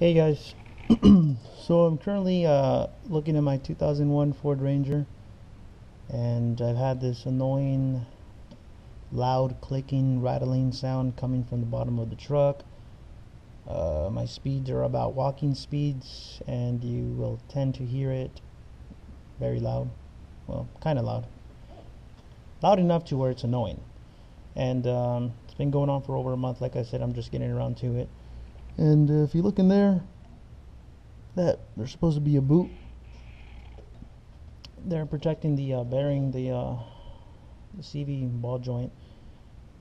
Hey guys, so I'm currently looking at my 2001 Ford Ranger, and I've had this annoying loud clicking rattling sound coming from the bottom of the truck. My speeds are about walking speeds, and you will tend to hear it very loud. Well, kind of loud enough to where it's annoying. And it's been going on for over a month. Like I said, I'm just getting around to it. And if you look in there, there's supposed to be a boot. They're protecting the bearing, the CV ball joint,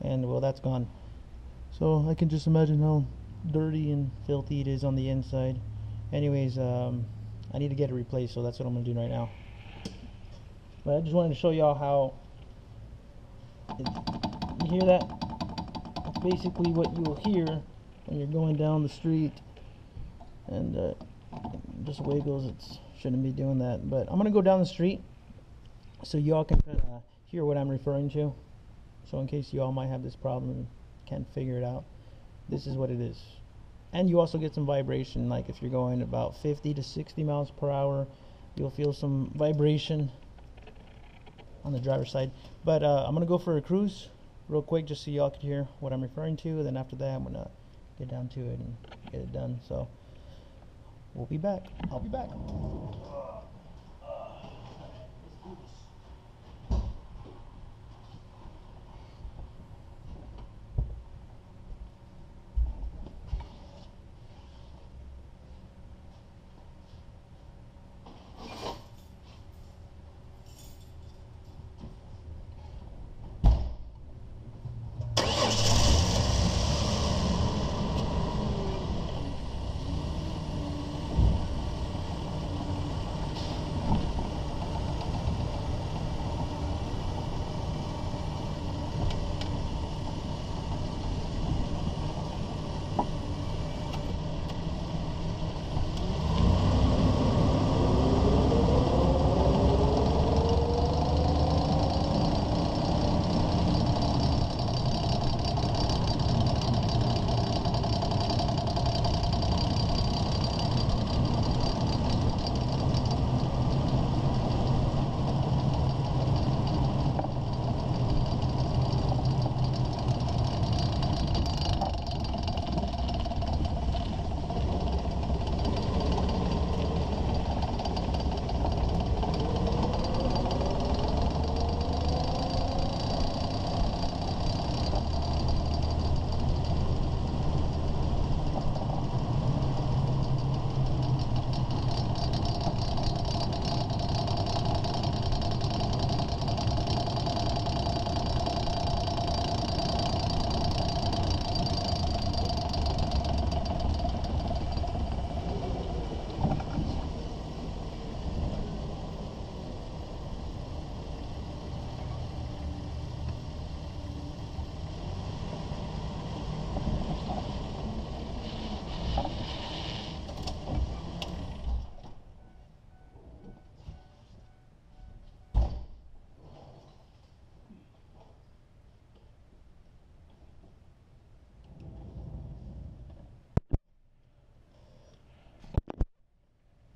and well, that's gone. So I can just imagine how dirty and filthy it is on the inside. Anyways, I need to get it replaced, so that's what I'm gonna do right now. But I just wanted to show y'all how you hear that. It's basically what you will hear when you're going down the street, and just the way it goes, it shouldn't be doing that. But I'm gonna go down the street so y'all can hear what I'm referring to. So in case y'all might have this problem and can't figure it out, this is what it is. And you also get some vibration, like if you're going about 50 to 60 miles per hour, you'll feel some vibration on the driver's side. But I'm gonna go for a cruise real quick just so y'all can hear what I'm referring to, and then after that I'm gonna get down to it and get it done. So we'll be back. I'll be back.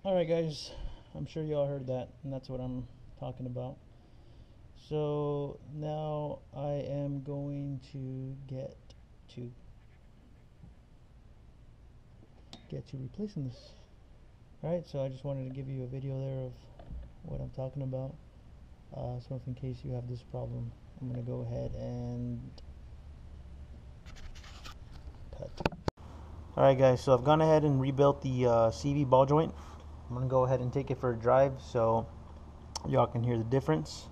Alright guys, I'm sure y'all heard that, and that's what I'm talking about. So now I am going to get to replacing this. Alright, so I just wanted to give you a video there of what I'm talking about. So if in case you have this problem, I'm going to go ahead and cut. Alright guys, so I've gone ahead and rebuilt the CV ball joint. I'm going to go ahead and take it for a drive so y'all can hear the difference.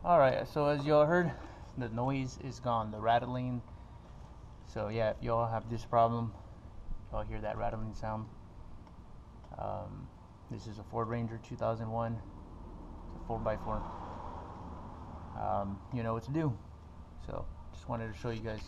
Alright, so as y'all heard, the noise is gone, the rattling. So yeah, if y'all have this problem, y'all hear that rattling sound. This is a Ford Ranger 2001. It's a 4x4. You know what to do. So just wanted to show you guys